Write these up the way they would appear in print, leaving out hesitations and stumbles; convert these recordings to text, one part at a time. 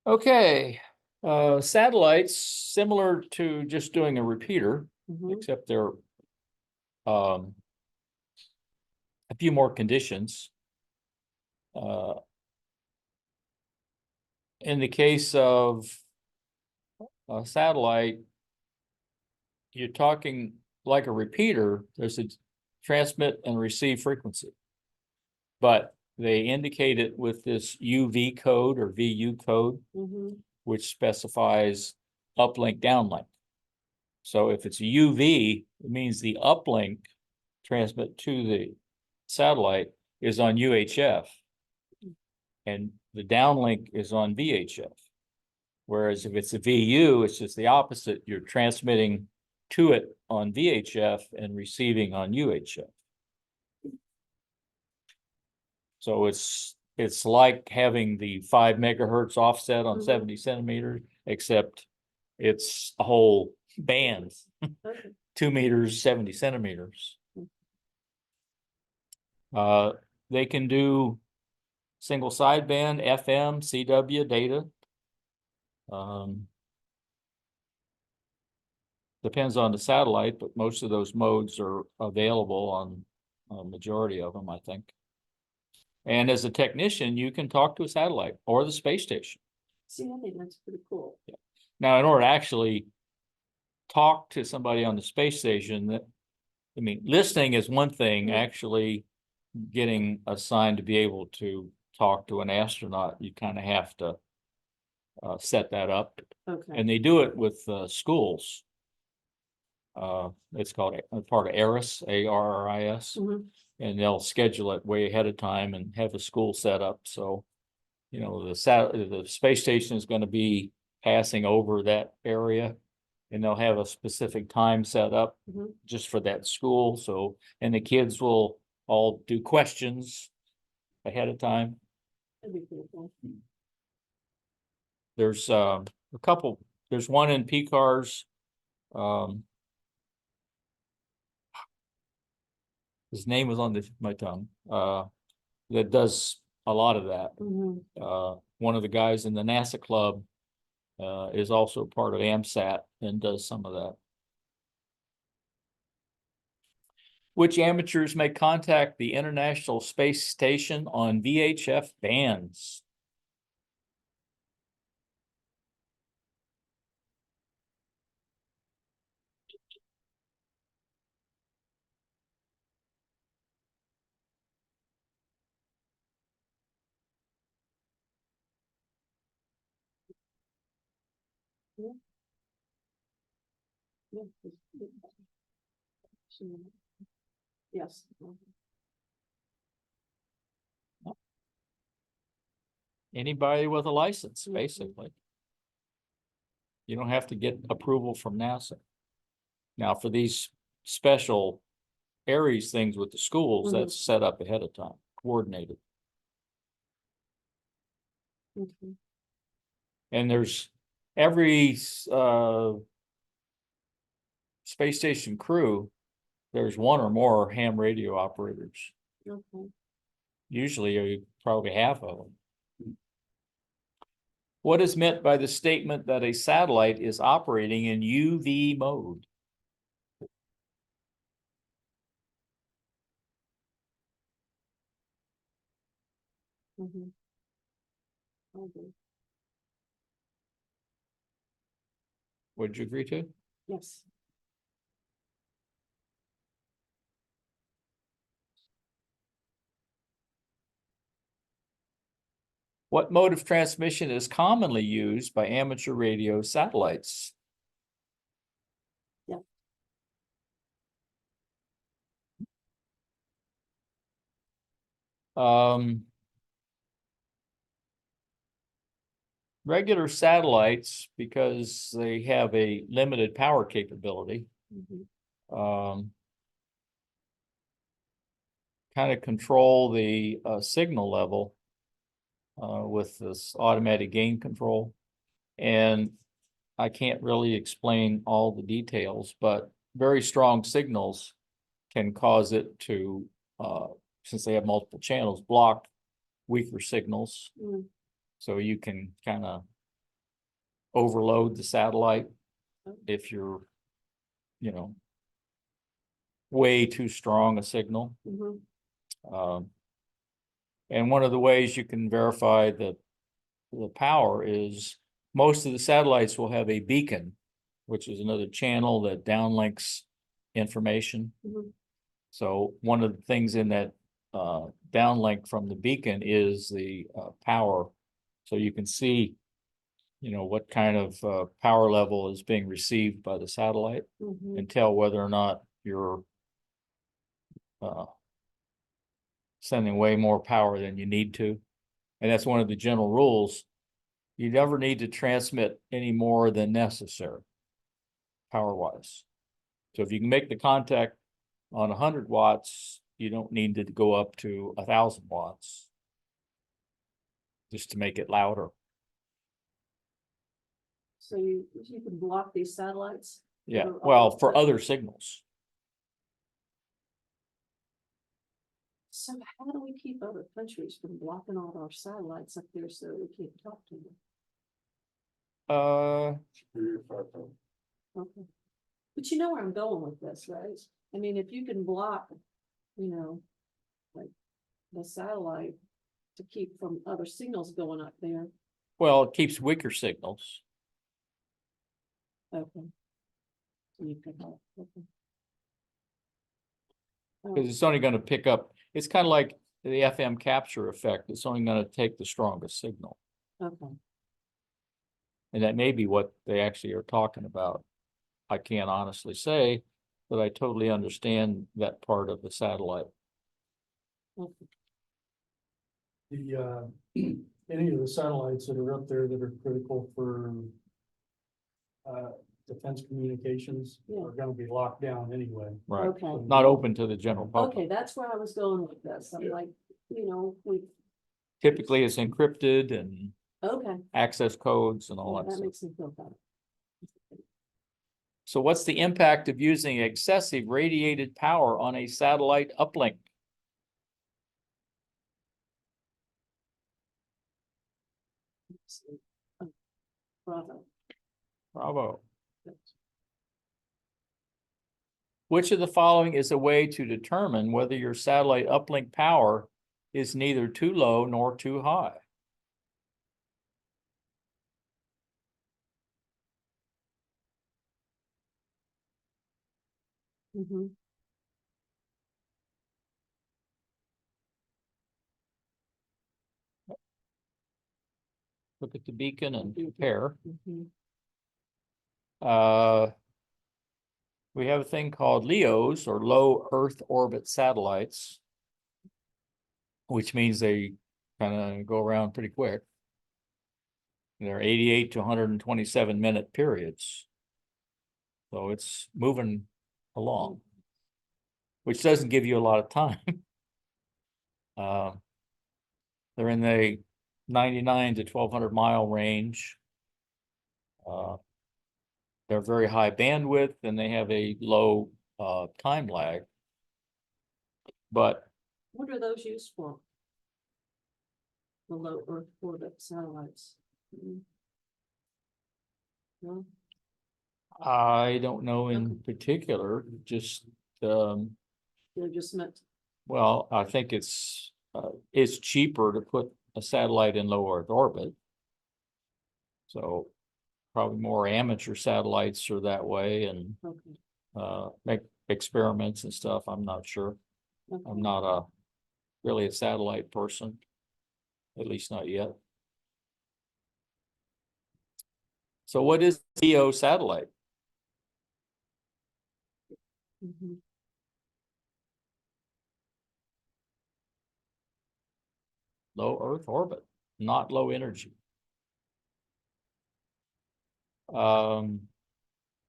Okay, satellites, similar to just doing a repeater, Mhm. except they're a few more conditions. In the case of a satellite, you're talking like a repeater, there's a transmit and receive frequency. But they indicate it with this UV code or VU code, Mhm. which specifies uplink, downlink. So if it's UV, it means the uplink transmit to the satellite is on UHF. And the downlink is on VHF. Whereas if it's a VU, it's just the opposite. You're transmitting to it on VHF and receiving on UHF. So it's like having the 5 megahertz offset on 70 centimeters, except it's a whole band, Okay. 2 meters, 70 centimeters. They can do single sideband, FM, CW data. Depends on the satellite, but most of those modes are available on a majority of them, I think. And as a technician, you can talk to a satellite or the space station. See, I think that's pretty cool. Now, in order to actually talk to somebody on the space station, I mean, listening is one thing, actually getting assigned to be able to talk to an astronaut, you kind of have to set that up. Okay. And they do it with schools. It's called part of ARIS, ARRIS, Mhm. and they'll schedule it way ahead of time and have a school set up. So, you know, the space station is going to be passing over that area, and they'll have a specific time set up Mhm. just for that school. So, and the kids will all do questions ahead of time. That'd be pretty cool. There's a couple. There's one in PCARS. His name was on my tongue. That does a lot of that. Mhm. One of the guys in the NASA club is also part of AMSAT and does some of that. Which amateurs may contact the International Space Station on VHF bands? Yeah. Yeah. Yes. Anybody with a license, basically. You don't have to get approval from NASA. Now, for these special Aries things with the schools, that's set up ahead of time, coordinated. Okay. And there's every space station crew, there's one or more ham radio operators. Okay. Usually probably half of them. What is meant by the statement that a satellite is operating in UV mode? Mhm. Okay. Would you agree to? Yes. What mode of transmission is commonly used by amateur radio satellites? Yeah. Regular satellites, because they have a limited power capability, kind of control the signal level with this automatic gain control. And I can't really explain all the details, but very strong signals can cause it to, since they have multiple channels, block weaker signals. So you can kind of overload the satellite Oh. if you're, way too strong a signal. Mhm. And one of the ways you can verify the power is most of the satellites will have a beacon, which is another channel that downlinks information. Mhm. So one of the things in that downlink from the beacon is the power. So you can see, what kind of power level is being received by the satellite Mhm. and tell whether or not you're sending way more power than you need to. And that's one of the general rules. You never need to transmit any more than necessary, power wise. So if you can make the contact on 100 watts, you don't need to go up to 1,000 watts just to make it louder. So you can block these satellites? Yeah, Or- well, for other signals. So how do we keep other countries from blocking all our satellites up there so we can't talk to them? Okay. But you know where I'm going with this, right? I mean, if you can block, like the satellite to keep from other signals going up there, Well, it keeps weaker signals. okay. You can help, okay. Because it's only going to pick up, it's kind of like the FM capture effect. It's only going to take the strongest signal. Okay, And that may be what they actually are talking about. I can't honestly say, but I totally understand that part of the satellite. okay. The, any of the satellites that are up there that are critical for defense communications Yeah. are gonna be locked down anyway. Right. Okay. Not open to the general Okay, public. that's where I was going with this. I'm like, we, Typically it's encrypted and okay, access codes and all yeah, that that stuff. makes me feel better. So what's the impact of using excessive radiated power on a satellite uplink? Oh, bravo. Bravo. Which of the following is a way to determine whether your satellite uplink power is neither too low nor too high? Mhm. Look at the beacon and compare. Mhm. We have a thing called LEOs, or low Earth orbit satellites, which means they kind of go around pretty quick. They're 88 to 127 minute periods. So it's moving along, which doesn't give you a lot of time. They're in the 99 to 1,200 mile range. They're very high bandwidth and they have a low time lag. But What are those used for? The low Earth orbit satellites. Mhm. No, I don't know in Okay. particular, just, they're just meant, well, I think it's cheaper to put a satellite in low Earth orbit. So probably more amateur satellites are that way and okay. make experiments and stuff. I'm not sure. Okay. I'm not really a satellite person, at least not yet. So what is LEO satellite? Mhm. Low Earth orbit, not low energy.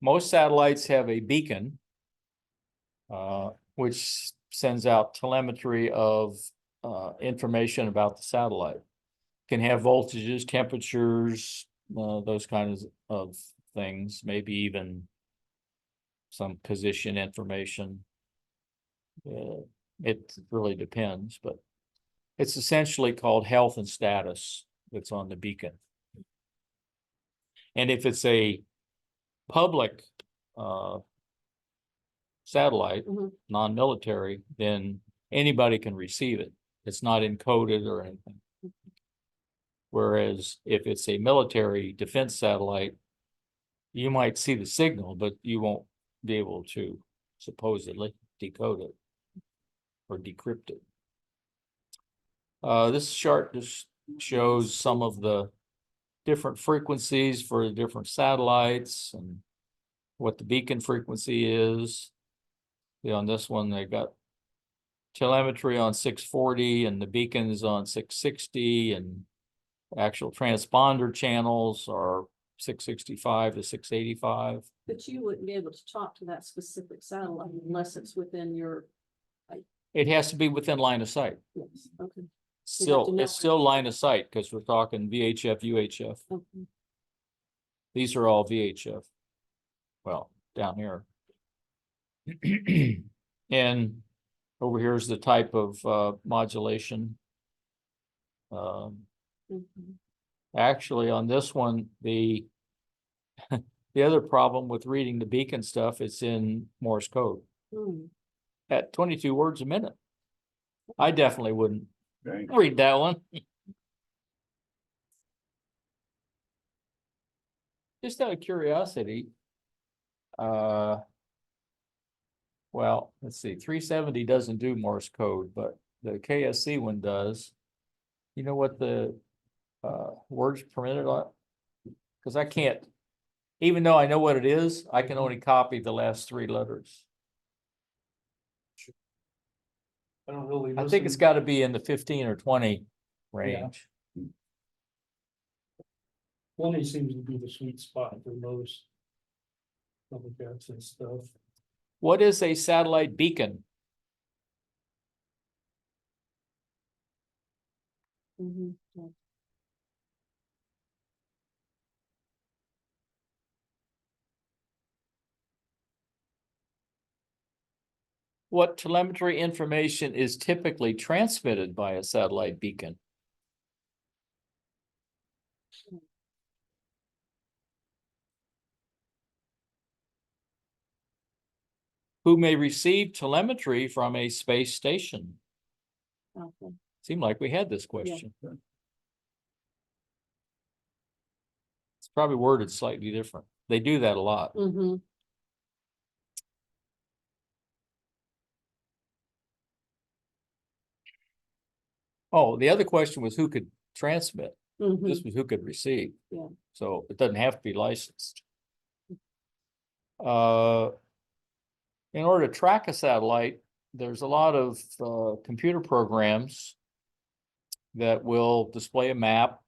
Most satellites have a beacon, which sends out telemetry of information about the satellite. Can have voltages, temperatures, those kinds of things, maybe even some position information. It really depends, but it's essentially called health and status that's on the beacon. And if it's a public satellite, Mhm. non-military, then anybody can receive it. It's not encoded or anything. Whereas if it's a military defense satellite, you might see the signal, but you won't be able to supposedly decode it or decrypt it. This chart just shows some of the different frequencies for the different satellites and what the beacon frequency is. On this one, they got telemetry on 640 and the beacon is on 660, and actual transponder channels are 665 to 685. But you wouldn't be able to talk to that specific satellite unless it's within your, It has to be within line of sight. yes, okay. Still, know it's still line of sight because we're talking VHF, UHF. Okay. These are all VHF. Well, down here. And over here is the type of modulation. Mhm. Actually, on this one, the the other problem with reading the beacon stuff, it's in Morse code Hmm. at 22 words a minute. I definitely wouldn't Okay. read that one. Just out of curiosity. Well, let's see, 370 doesn't do Morse code, but the KSC one does. You know what the words permitted on? Because I can't, even though I know what it is, I can only copy the last 3 letters. I don't really. I think it's listen- got to be in the 15 or 20 range. 20 seems to be the sweet spot for most public access stuff. What is a satellite beacon? Mhm. Yeah. What telemetry information is typically transmitted by a satellite beacon? Who may receive telemetry from a space station? Okay. Seemed like we had this question. It's probably worded slightly different. They do that a lot. Mhm. Oh, the other question was who could transmit. This Mhm. was who could receive. Yeah. So it doesn't have to be licensed. In order to track a satellite, there's a lot of computer programs that will display a map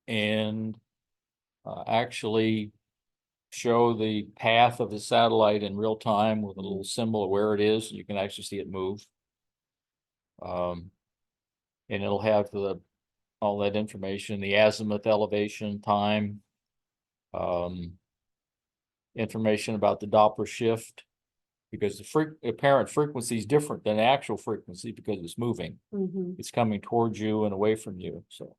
and actually show the path of the satellite in real time with a little symbol of where it is. You can actually see it move. And it'll have all that information, the azimuth, elevation, time, information about the Doppler shift, because the apparent frequency is different than the actual frequency because it's moving. Mhm. It's coming towards you and away from you, so.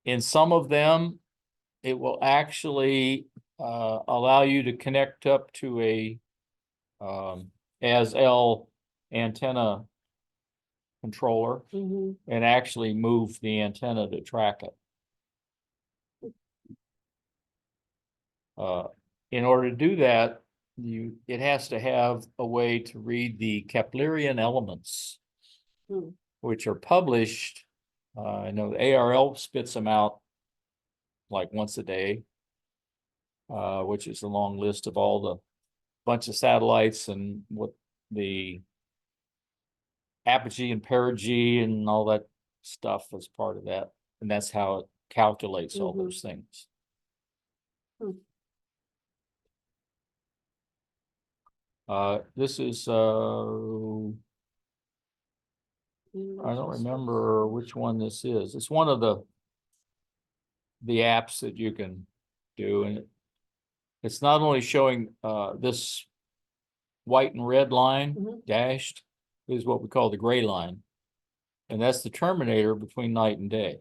In some of them, it will actually allow you to connect up to a ASL antenna controller Mhm. and actually move the antenna to track it. In order to do that, it has to have a way to read the Keplerian elements, Hmm. which are published. I know the ARL spits them out like once a day, which is a long list of all the bunch of satellites and what the apogee and perigee and all that stuff is part of that. And that's how it calculates all Mhm. those things. Hmm. This is, I don't remember which one this is. It's one of the apps that you can do, and it's not only showing this white and red line Mhm. dashed is what we call the gray line. And that's the terminator between night and day.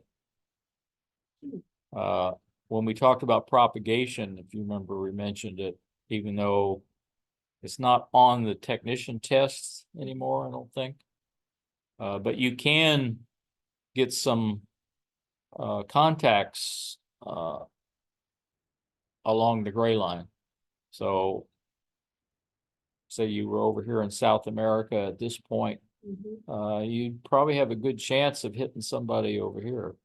When we talked about propagation, if you remember, we mentioned it, even though it's not on the technician tests anymore, I don't think. But you can get some contacts along the gray line. So say you were over here in South America at this point, Mhm. you'd probably have a good chance of hitting somebody over here.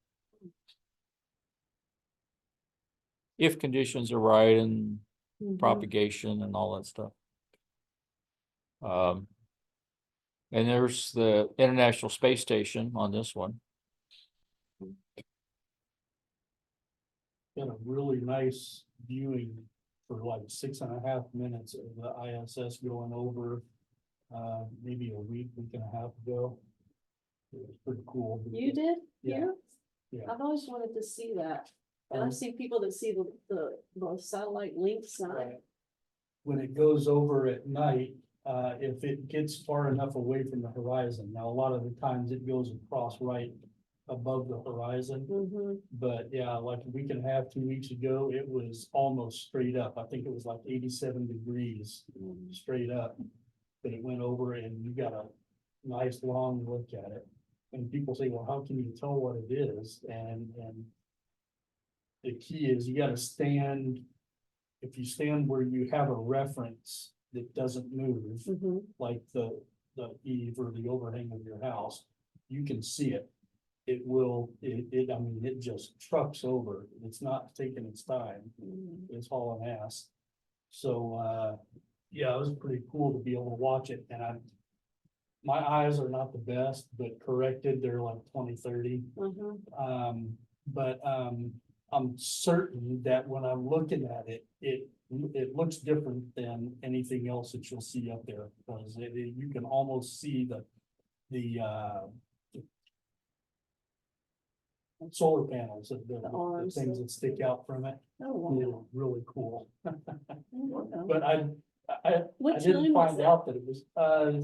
If conditions are right and Mhm. propagation and all that stuff. And there's the International Space Station on this one. Got a really nice viewing for like 6.5 minutes of the ISS going over, maybe a week and a half ago. It was pretty cool. You did Yeah. here? Yeah. I've always wanted to see that. And I've seen people that see the satellite link sign. Right. When it goes over at night, if it gets far enough away from the horizon, now a lot of the times it goes across right above the horizon. Mhm. But yeah, like a week and a half, 2 weeks ago, it was almost straight up. I think it was like 87 degrees Mhm. straight up. But it went over and you got a nice long look at it. And people say, well, how can you tell what it is? And the key is you gotta stand, if you stand where you have a reference that doesn't move, Mhm. like the eave or the overhang of your house, you can see it. It will, I mean, it just trucks over. It's not taking its time. Mhm. It's hauling ass. So, yeah, it was pretty cool to be able to watch it, and my eyes are not the best, but corrected, they're like 20/30. Mhm. But, I'm certain that when I'm looking at it, it looks different than anything else that you'll see up there, because you can almost see the solar panels, the arms. things that stick out from it. Oh, They're wow. really cool. Oh, But I what didn't time was find that? out that it was,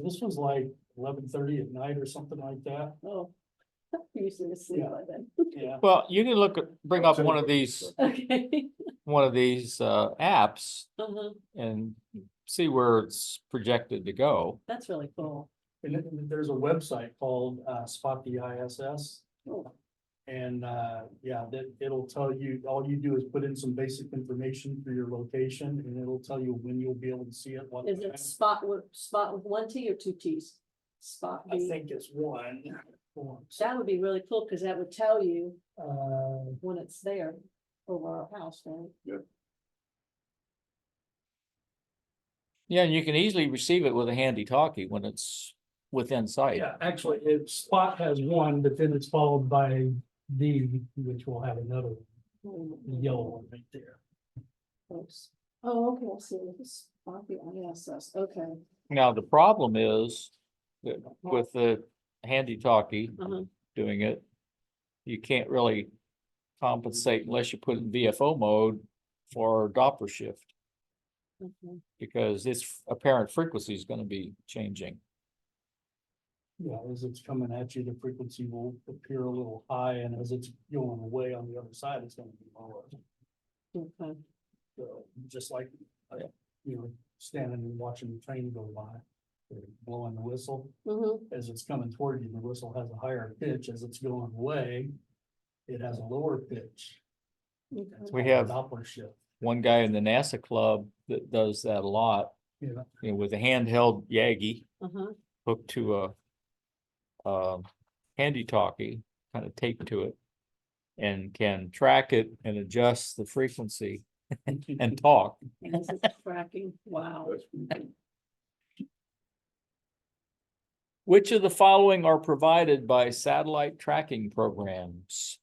this was like 11:30 at night or something like that. Oh. Usually asleep Yeah. by then. Yeah. Well, you can bring up one of these Okay. apps Uh-huh. and see where it's projected to go. That's really cool. And there's a website called, Spot the ISS. Oh. And, yeah, it'll tell you, all you do is put in some basic information for your location and it'll tell you when you'll be able to see it. What Is time. it spot with one T or two Ts? Spot I B. think it's one. That would be really cool, because that would tell you Uh, when it's there over our house, right? Yeah, and you can easily receive it with a handy talkie when it's within sight. yeah, actually, Spot has one, but then it's followed by D, which will have another yellow one right there. Oops. Oh, okay, I see. It's Spot the ISS, okay. Now, the problem is that with the handy talkie Uh-huh. doing it, you can't really compensate unless you put it in VFO mode for Doppler shift, Okay. because its apparent frequency is going to be changing. Yeah, as it's coming at you, the frequency will appear a little high, and as it's going away on the other side, it's gonna be lower. Okay. So, just like, you know, standing and watching the train go by, or blowing the whistle, Mm-hmm. as it's coming toward you, the whistle has a higher pitch. As it's going away, it has a lower pitch. Okay. We have Doppler shift. one guy in the NASA club that does that a lot, Yeah. you know, with a handheld Yagi Uh-huh. hooked to a handy talkie, kind of taped to it, and can track it and adjust the frequency and talk. As it's tracking, wow. Which of the following are provided by satellite tracking programs?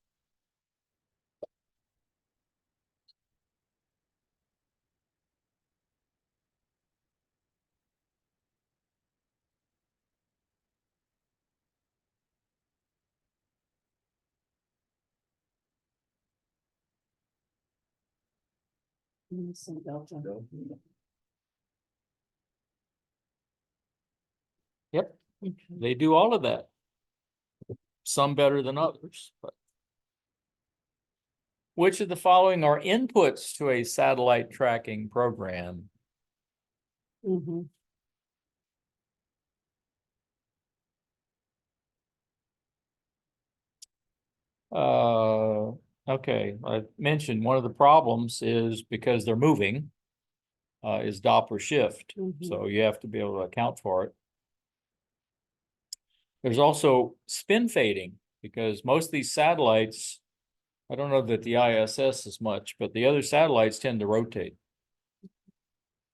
Some Delta. Yep, Okay. they do all of that. some better than others, but. Which of the following are inputs to a satellite tracking program? Mhm. Okay, I mentioned one of the problems is because they're moving. Is Doppler shift, Mhm. so you have to be able to account for it. There's also spin fading, because most of these satellites, I don't know that the ISS as much, but the other satellites tend to rotate.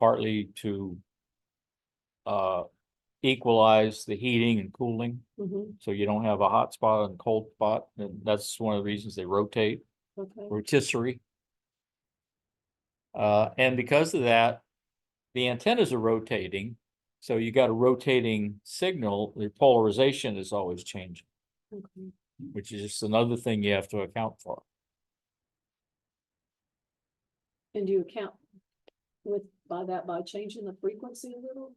Partly to equalize the heating and cooling, Mhm. so you don't have a hot spot and cold spot, and that's one of the reasons they rotate, Okay. rotisserie. And because of that, the antennas are rotating, so you got a rotating signal, the polarization is always changing, Okay. which is just another thing you have to account for. And do you account with, by changing the frequency a little?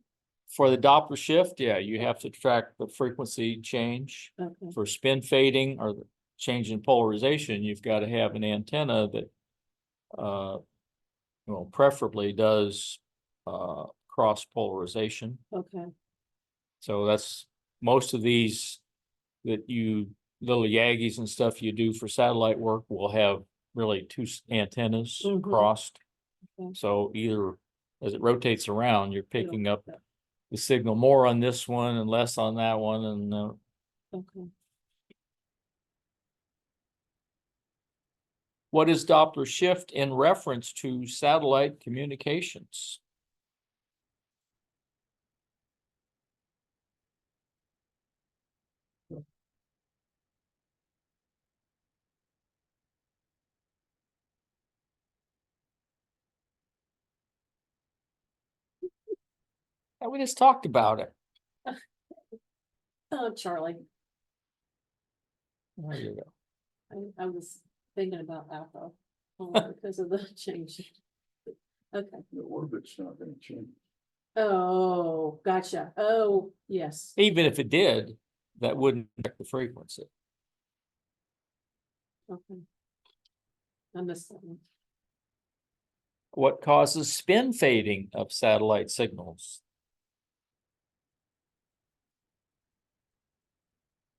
For the Doppler shift, yeah, you have to track the frequency change. Okay. For spin fading or the change in polarization, you've got to have an antenna that well, preferably does cross polarization. Okay. So that's most of these that you little Yagis and stuff you do for satellite work will have really two antennas Mhm. crossed. Okay. So either as it rotates around, you're picking up that. the signal more on this one and less on that one, and Okay. what is Doppler shift in reference to satellite communications? And we just talked about it. Oh, Charlie, There you go. I was thinking about Alpha only because of the change. Okay. The orbit's not gonna change. Oh, gotcha. Oh, yes. Even if it did, that wouldn't affect the frequency. Okay. I missed that one. What causes spin fading of satellite signals?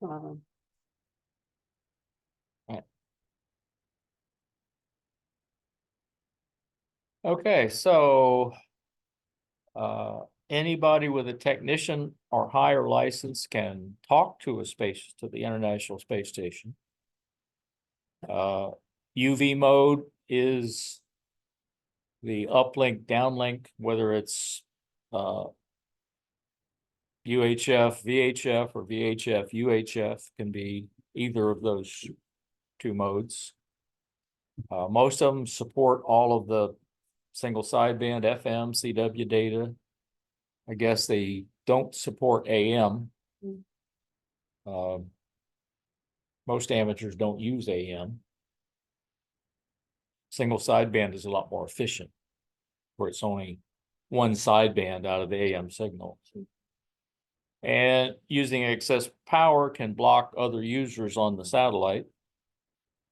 Um, Okay, so anybody with a technician or higher license can talk to the International Space Station. UV mode is the uplink, downlink, whether it's UHF, VHF, or VHF, UHF, can be either of those two modes. Most of them support all of the single sideband FM, CW data. I guess they don't support AM. Mm. Most amateurs don't use AM. Single sideband is a lot more efficient, where it's only one sideband out of the AM signal. And using excess power can block other users on the satellite.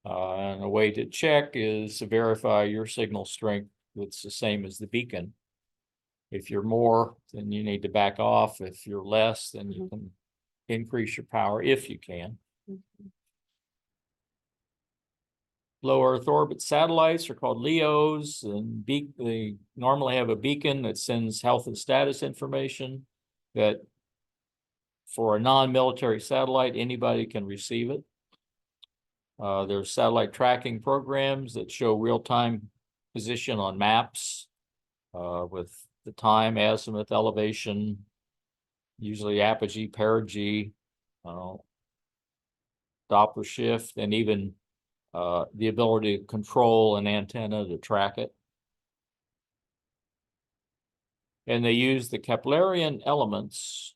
And a way to check is to verify your signal strength that's the same as the beacon. If you're more, then you need to back off. If you're less, then you can increase your power if you can. Low Earth orbit satellites are called LEOs, and they normally have a beacon that sends health and status information that for a non-military satellite, anybody can receive it. There's satellite tracking programs that show real-time position on maps with the time, azimuth, elevation, usually apogee, perigee, Doppler shift, and even the ability to control an antenna to track it. And they use the Keplerian elements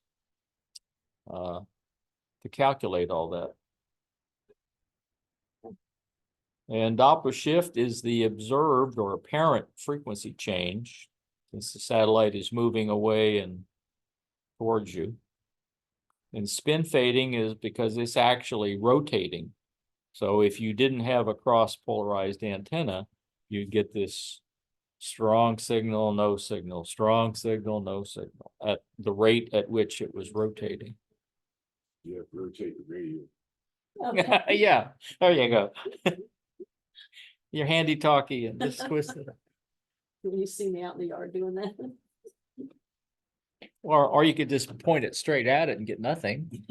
to calculate all that. And Doppler shift is the observed or apparent frequency change since the satellite is moving away and towards you. And spin fading is because it's actually rotating. So if you didn't have a cross polarized antenna, you'd get this strong signal, no signal, strong signal, no signal at the rate at which it was rotating. You have to rotate the radio. Okay. Yeah, there you go. You're handy talkie and just twist it. When you see me out in the yard doing that. Or you could just point it straight at it and get nothing.